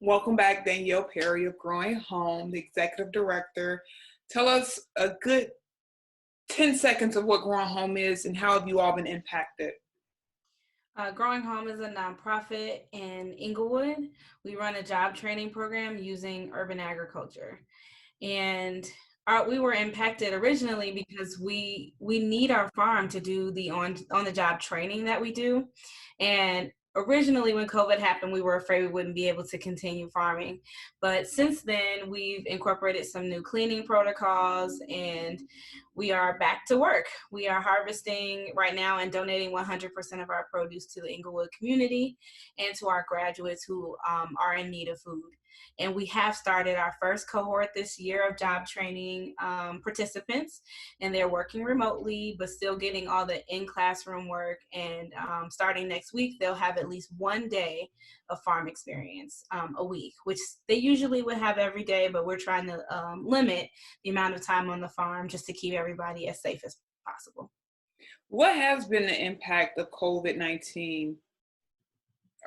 Welcome back, Danielle Perry of Growing Home, the Executive Director. Tell us a good 10 seconds of what Growing Home is and how have you all been impacted? Growing Home is a nonprofit in Englewood. We run a job training program using urban agriculture. And we were impacted originally because we need our farm to do the on the job training that we do. And originally when COVID happened, we were afraid we wouldn't be able to continue farming. But since then, we've incorporated some new cleaning protocols and we are back to work. We are harvesting right now and donating 100% of our produce to the Englewood community and to our graduates who are in need of food. And we have started our first cohort this year of job training participants, and they're working remotely, but still getting all the in-classroom work. And starting next week, they'll have at least one day of farm experience a week, which they usually would have every day, but we're trying to limit the amount of time on the farm just to keep everybody as safe as possible. What has been the impact of COVID-19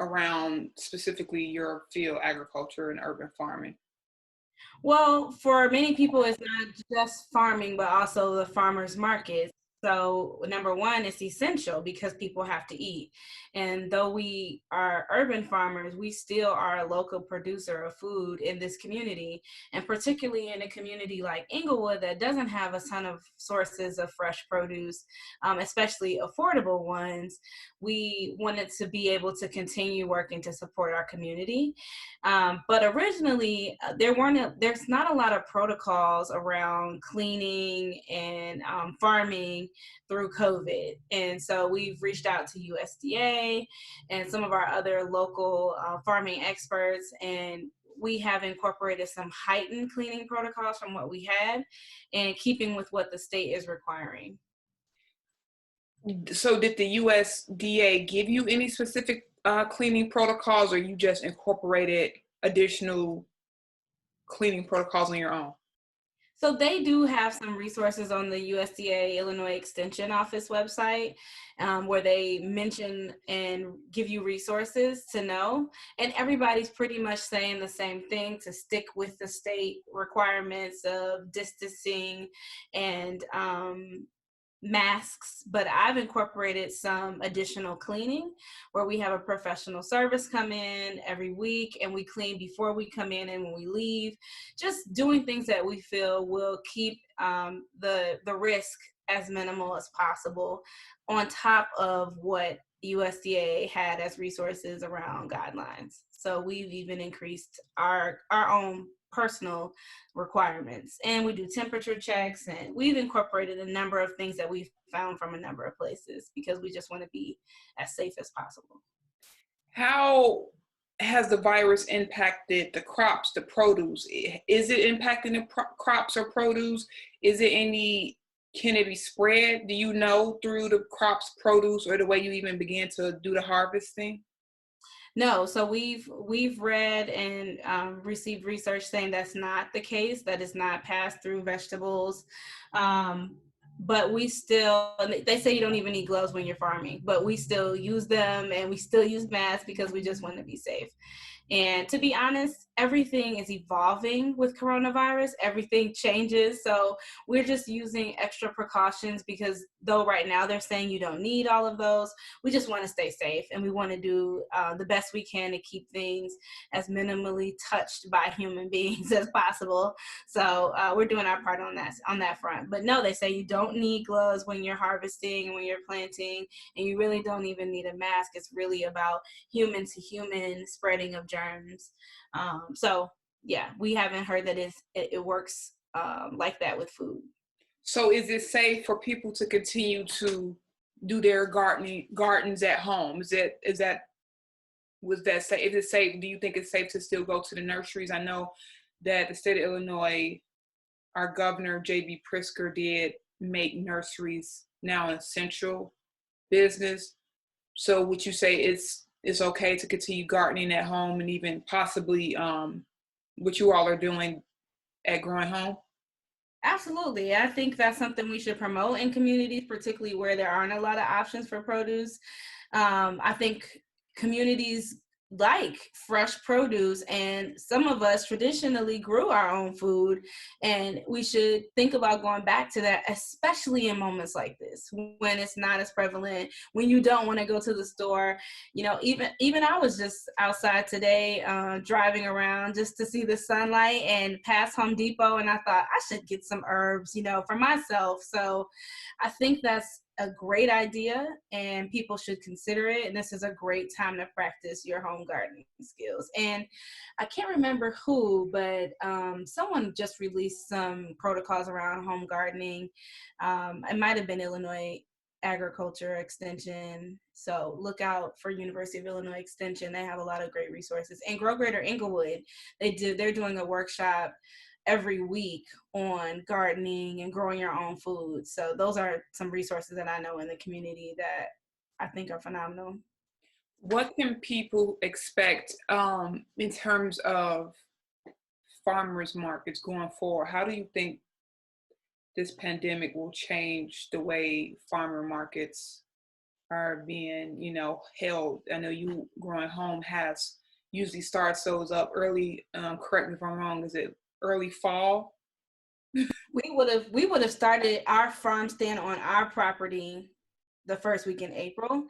around specifically your field, agriculture and urban farming? Well, for many people, it's not just farming, but also the farmers markets. So, number one, it's essential because people have to eat. And though we are urban farmers, we still are a local producer of food in this community. And particularly in a community like Englewood that doesn't have a ton of sources of fresh produce, especially affordable ones, we wanted to be able to continue working to support our community. But originally, there's not a lot of protocols around cleaning and farming through COVID. And so we've reached out to USDA and some of our other local farming experts, and we have incorporated some heightened cleaning protocols from what we had and keeping with what the state is requiring. So did the USDA give you any specific cleaning protocols or you just incorporated additional cleaning protocols on your own? So they do have some resources on the USDA Illinois Extension Office website where they mention and give you resources to know. And everybody's pretty much saying the same thing, to stick with the state requirements of distancing and masks, but I've incorporated some additional cleaning where we have a professional service come in every week and we clean before we come in and when we leave, just doing things that we feel will keep the risk as minimal as possible on top of what USDA had as resources around guidelines. So we've even increased our own personal requirements, and we do temperature checks, and we've incorporated a number of things that we've found from a number of places because we just want to be as safe as possible. How has the virus impacted the crops, the produce? Is it impacting the crops or produce? Can it be spread, do you know, through the crops, produce, or the way you even began to do the harvesting? No, so we've read and received research saying that's not the case, that is not passed through vegetables. But we still, they say you don't even need gloves when you're farming, but we still use them and we still use masks because we just want to be safe. And to be honest, everything is evolving with coronavirus. Everything changes. So we're just using extra precautions because though right now they're saying you don't need all of those, we just want to stay safe and we want to do the best we can to keep things as minimally touched by human beings as possible. So we're doing our part on that front. But no, they say you don't need gloves when you're harvesting and when you're planting, and you really don't even need a mask. It's really about human to human spreading of germs. So yeah, we haven't heard that it works like that with food. So is it safe for people to continue to do their gardens at home? Was that safe? Is it safe? Do you think it's safe to still go to the nurseries? I know that the state of Illinois, our governor, J.B. Pritzker, did make nurseries now an essential business. So would you say it's okay to continue gardening at home and even possibly what you all are doing at Growing Home? Absolutely. I think that's something we should promote in communities, particularly where there aren't a lot of options for produce. I think communities like fresh produce, and some of us traditionally grew our own food, and we should think about going back to that, especially in moments like this when it's not as prevalent, when you don't want to go to the store. You know, even I was just outside today, driving around just to see the sunlight and pass Home Depot, and I thought I should get some herbs, you know, for myself. So I think that's a great idea and people should consider it. And this is a great time to practice your home gardening skills. And I can't remember who, but someone just released some protocols around home gardening. It might have been Illinois Agriculture Extension. So look out for University of Illinois Extension. They have a lot of great resources. And Grow Greater Englewood, they're doing a workshop every week on gardening and growing your own food. So those are some resources that I know in the community that I think are phenomenal. What can people expect in terms of farmers markets going forward? How do you think this pandemic will change the way farmer markets are being, you know, held? I know you growing home has usually starts those up early. Correct me if I'm wrong. Is it early fall? We would have started our farm stand on our property the first week in April,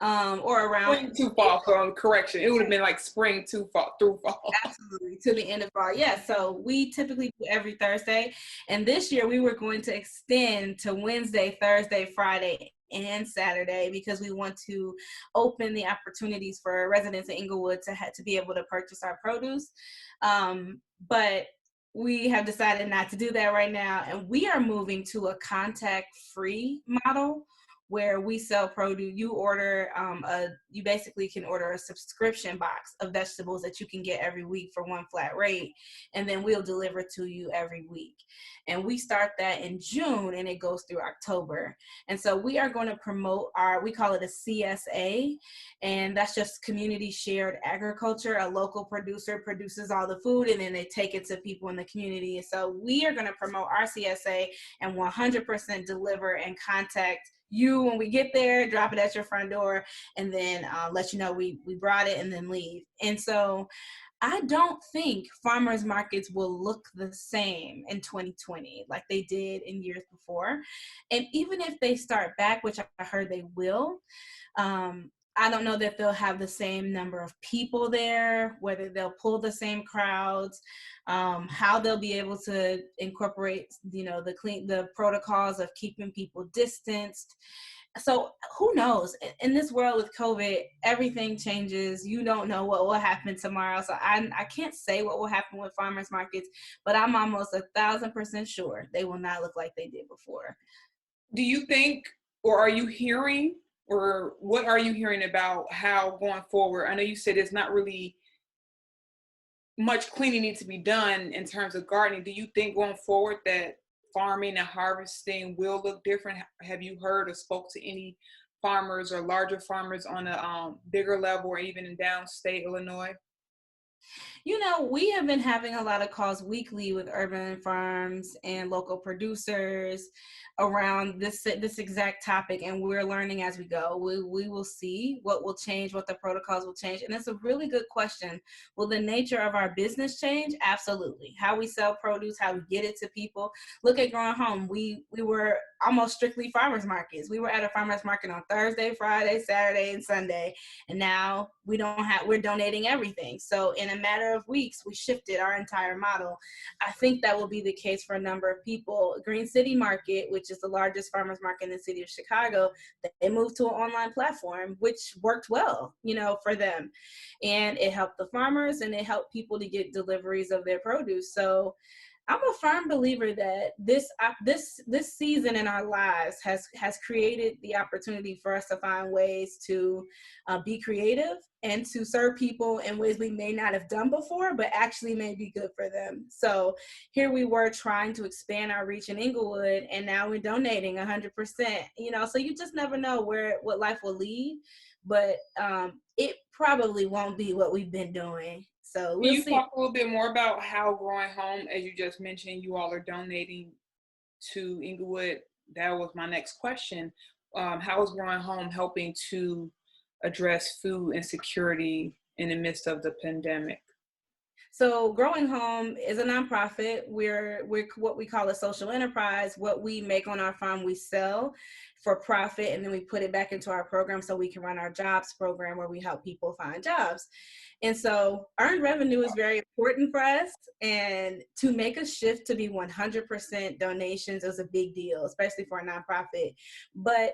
or around Spring to fall. So correction, it would have been like spring to fall through fall. absolutely to the end of fall. Yeah, so we typically do every Thursday, and this year we were going to extend to Wednesday, Thursday, Friday, and Saturday because we want to open the opportunities for residents in Englewood to be able to purchase our produce. But we have decided not to do that right now, and we are moving to a contact-free model where we sell produce. You basically can order a subscription box of vegetables that you can get every week for one flat rate, and then we'll deliver to you every week. And we start that in June, and it goes through October. And so we are going to promote we call it a CSA, and that's just community shared agriculture. A local producer produces all the food, and then they take it to people in the community. And so we are going to promote our CSA and 100% deliver and contact you when we get there, drop it at your front door, and then let you know we brought it and then leave. And so I don't think farmers markets will look the same in 2020 like they did in years before. And even if they start back, which I heard they will, I don't know that they'll have the same number of people there, whether they'll pull the same crowds, how they'll be able to incorporate, you know, the protocols of keeping people distanced. So who knows? In this world with COVID, everything changes. You don't know what will happen tomorrow. So I can't say what will happen with farmers markets, but I'm almost 1,000% sure they will not look like they did before. Do you think, or are you hearing, or what are you hearing about how going forward? I know you said it's not really much cleaning needs to be done in terms of gardening. Do you think going forward that farming and harvesting will look different? Have you heard or spoke to any farmers or larger farmers on a bigger level or even in downstate Illinois? You know, we have been having a lot of calls weekly with urban farms and local producers around this exact topic, and we're learning as we go. We will see what will change, what the protocols will change, and it's a really good question. Will the nature of our business change? Absolutely. How we sell produce, how we get it to people. Look at Growing Home. We were almost strictly farmers markets. We were at a farmers market on Thursday, Friday, Saturday, and Sunday, and now we're donating everything. So in a matter of weeks, we shifted our entire model. I think that will be the case for a number of people. Green City Market, which is the largest farmers market in the city of Chicago, they moved to an online platform, which worked well, you know, for them. And it helped the farmers and it helped people to get deliveries of their produce. So I'm a firm believer that this season in our lives has created the opportunity for us to find ways to be creative and to serve people in ways we may not have done before, but actually may be good for them. So here we were trying to expand our reach in Englewood, and now we're donating 100%. You know, so you just never know what life will lead, but it probably won't be what we've been doing. So we'll see. Can you talk a little bit more about how Growing Home, as you just mentioned, you all are donating to Englewood? That was my next question. How is Growing Home helping to address food insecurity in the midst of the pandemic? So Growing Home is a nonprofit. We're what we call a social enterprise. What we make on our farm, we sell for profit, and then we put it back into our program so we can run our jobs program where we help people find jobs. And so earned revenue is very important for us. And to make a shift to be 100% donations is a big deal, especially for a nonprofit. But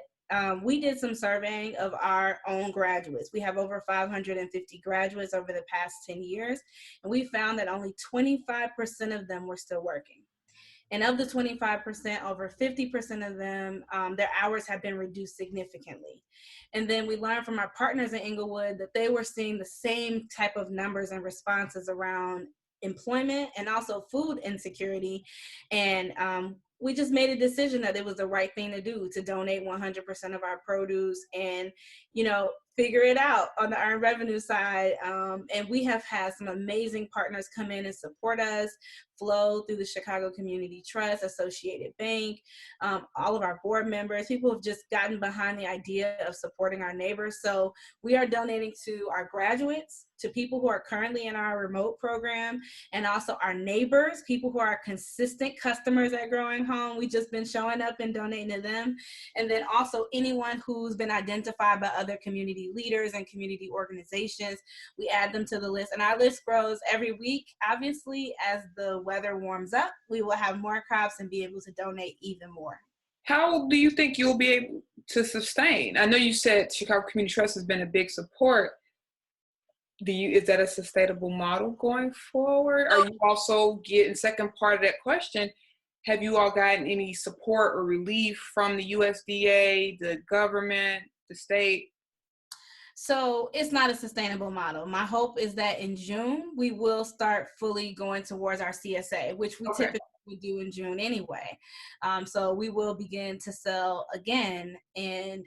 we did some surveying of our own graduates. We have over 550 graduates over the past 10 years, and we found that only 25% of them were still working. And of the 25%, over 50% of them, their hours have been reduced significantly. And then we learned from our partners in Englewood that they were seeing the same type of numbers and responses around employment and also food insecurity. And we just made a decision that it was the right thing to do, to donate 100% of our produce and, figure it out on the earned revenue side. And we have had some amazing partners come in and support us, flow through the Chicago Community Trust, Associated Bank, all of our board members. People have just gotten behind the idea of supporting our neighbors. So we are donating to our graduates, to people who are currently in our remote program, and also our neighbors, people who are consistent customers at Growing Home. We've just been showing up and donating to them. And then also anyone who's been identified by other community leaders and community organizations, we add them to the list. And our list grows every week. Obviously, as the weather warms up, we will have more crops and be able to donate even more. How do you think you'll be able to sustain? I know you said Chicago Community Trust has been a big support. Is that a sustainable model going forward? Are you also getting, second part of that question, have you all gotten any support or relief from the USDA, the government, the state? So it's not a sustainable model. My hope is that in June, we will start fully going towards our CSA, which we typically do in June anyway. So we will begin to sell again, and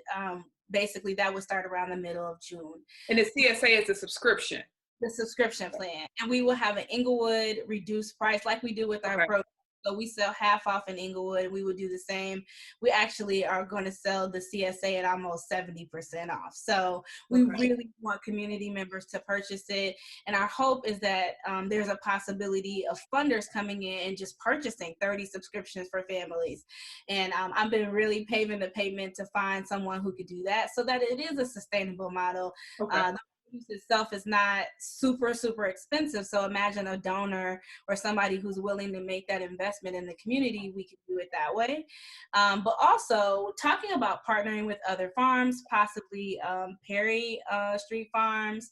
basically that would start around the middle of June. And the CSA is a subscription? The subscription plan. And we will have an Englewood reduced price like we do with our program. So we sell half off in Englewood. We would do the same. We actually are going to sell the CSA at almost 70% off. So we really want community members to purchase it. And our hope is that there's a possibility of funders coming in and just purchasing 30 subscriptions for families. And I've been really paving the pavement to find someone who could do that so that it is a sustainable model. The produce itself is not super expensive. So imagine a donor or somebody who's willing to make that investment in the community, we can do it that way. But also talking about partnering with other farms, possibly Perry Street Farms,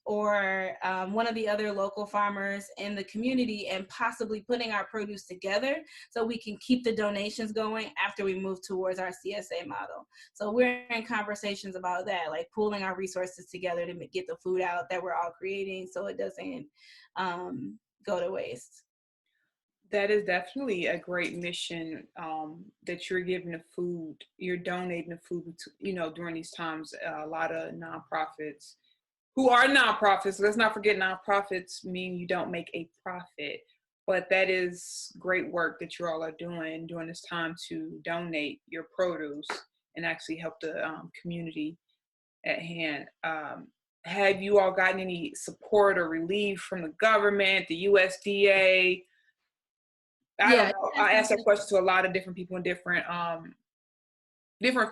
or one of the other local farmers in the community, and possibly putting our produce together so we can keep the donations going after we move towards our CSA model. So we're in conversations about that, like pooling our resources together to get the food out that we're all creating so it doesn't go to waste. That is definitely a great mission, that you're giving the food, you're donating the food to, during these times. A lot of nonprofits who are nonprofits, let's not forget nonprofits mean you don't make a profit, but that is great work that you all are doing during this time to donate your produce and actually help the community at hand. Have you all gotten any support or relief from the government, the USDA? I don't know. I asked that question to a lot of different people in different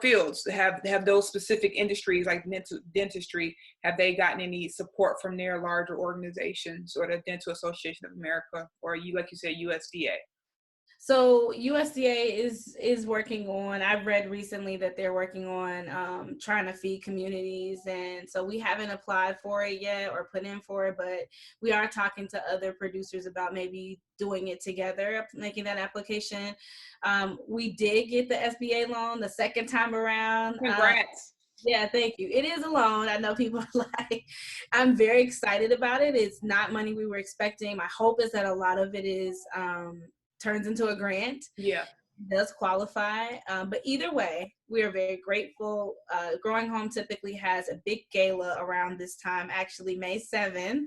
fields. Have those specific industries like dentistry, have they gotten any support from their larger organizations or the Dental Association of America, or like you said, USDA? So USDA is working on, I've read recently that they're working on trying to feed communities. And so we haven't applied for it yet or put in for it, but we are talking to other producers about maybe doing it together, making that application. We did get the SBA loan the second time around. Congrats. Yeah, thank you. It is a loan. I know people are like, I'm very excited about it. It's not money we were expecting. My hope is that a lot of it is turns into a grant. Yeah. It does qualify. But either way, we are very grateful. Growing Home typically has a big gala around this time, actually May 7th,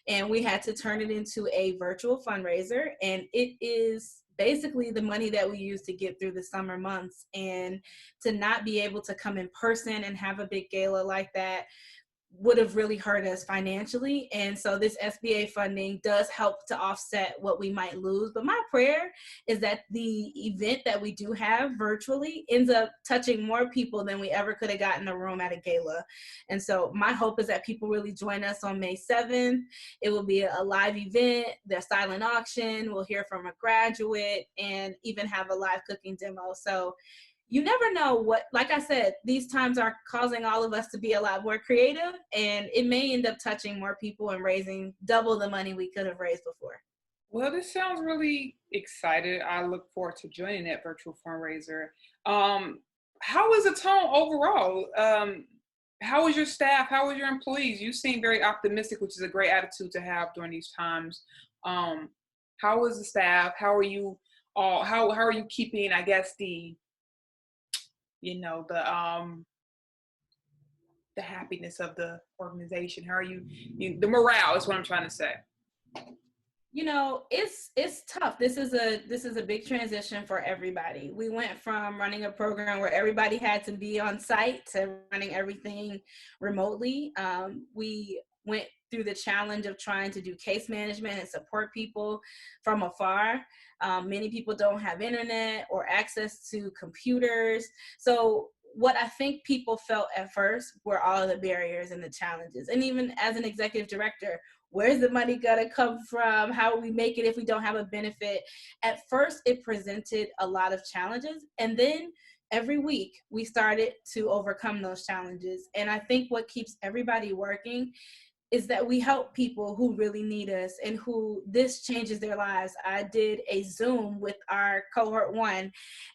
and we had to turn it into a virtual fundraiser. And it is basically the money that we use to get through the summer months, and to not be able to come in person and have a big gala like that, would have really hurt us financially. And so this SBA funding does help to offset what we might lose. But my prayer is that the event that we do have virtually ends up touching more people than we ever could have gotten in a room at a gala. And so my hope is that people really join us on May 7th. It will be a live event, the silent auction, we'll hear from a graduate, and even have a live cooking demo. So you never know what, like I said, these times are causing all of us to be a lot more creative, and it may end up touching more people and raising double the money we could have raised before. Well, this sounds really excited. I look forward to joining that virtual fundraiser. How is the tone overall? How is your staff? How is your employees? You seem very optimistic, which is a great attitude to have during these times. How is the staff? How are you all? How are you keeping, I guess, the happiness of the organization? How are you the morale is what I'm trying to say. It's tough. This is a big transition for everybody. We went from running a program where everybody had to be on site to running everything remotely. We went through the challenge of trying to do case management and support people from afar. Many people don't have internet or access to computers. So what I think people felt at first were all of the barriers and the challenges. And even as an executive director, where's the money gonna come from? How will we make it if we don't have a benefit? At first, it presented a lot of challenges. And then every week, we started to overcome those challenges. And I think what keeps everybody working is that we help people who really need us and who this changes their lives. I did a Zoom with our cohort 1,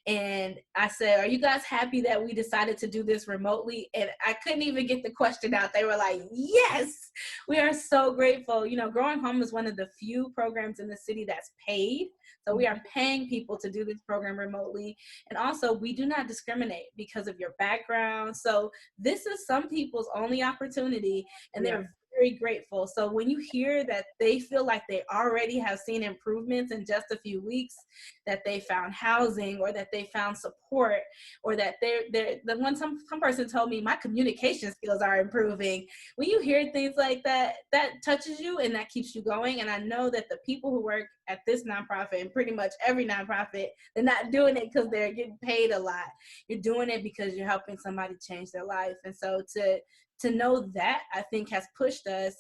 and I said, are you guys happy that we decided to do this remotely? And I couldn't even get the question out. They were like, yes, we are so grateful. Growing Home is one of the few programs in the city that's paid. So we are paying people to do this program remotely. And also, we do not discriminate because of your background. So this is some people's only opportunity, and they're very grateful. So when you hear that they feel like they already have seen improvements in just a few weeks, that they found housing, or that they found support, or that some person told me my communication skills are improving. When you hear things like that, that touches you and that keeps you going. And I know that the people who work at this nonprofit, and pretty much every nonprofit, they're not doing it because they're getting paid a lot. You're doing it because you're helping somebody change their life. And so to know that, I think, has pushed us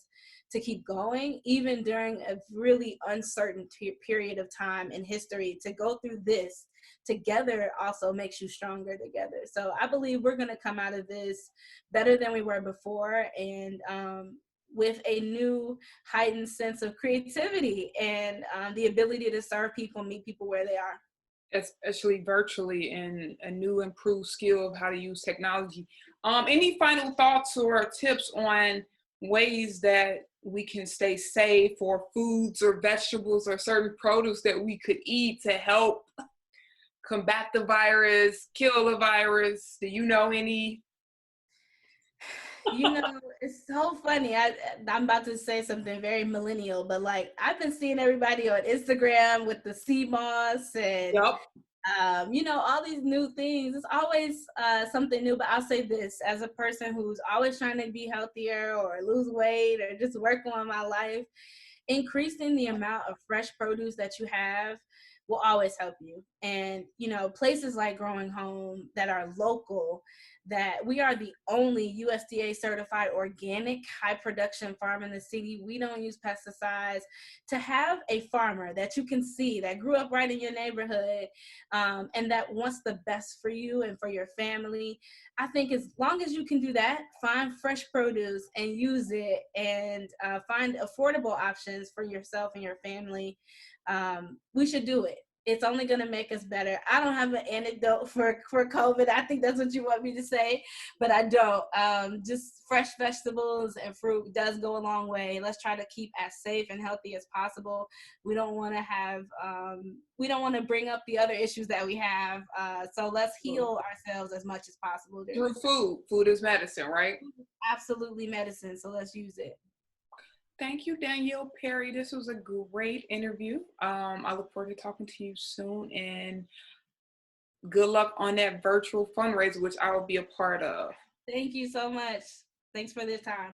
to keep going, even during a really uncertain period of time in history. To go through this together also makes you stronger together. So I believe we're going to come out of this better than we were before, and with a new heightened sense of creativity and the ability to serve people, meet people where they are. Especially virtually, and a new improved skill of how to use technology. Any final thoughts or tips on ways that we can stay safe, or foods or vegetables or certain produce that we could eat to help combat the virus, kill the virus? Do you know any? It's so funny. I'm about to say something very millennial, but I've been seeing everybody on Instagram with the sea moss and Yep. all these new things. It's always something new. But I'll say this, as a person who's always trying to be healthier or lose weight or just working on my life, increasing the amount of fresh produce that you have will always help you. And, places like Growing Home that are local, that we are the only USDA-certified organic high production farm in the city. We don't use pesticides. To have a farmer that you can see that grew up right in your neighborhood, and that wants the best for you and for your family, I think as long as you can do that, find fresh produce and use it, and find affordable options for yourself and your family, we should do it. It's only going to make us better. I don't have an anecdote for COVID. I think that's what you want me to say, but I don't. Just fresh vegetables and fruit does go a long way. Let's try to keep as safe and healthy as possible. We don't want to bring up the other issues that we have. So let's heal ourselves as much as possible. Through food. Food is medicine, right? Absolutely medicine. So let's use it. Thank you, Danielle Perry. This was a great interview. I look forward to talking to you soon, and good luck on that virtual fundraiser, which I will be a part of. Thank you so much. Thanks for this time.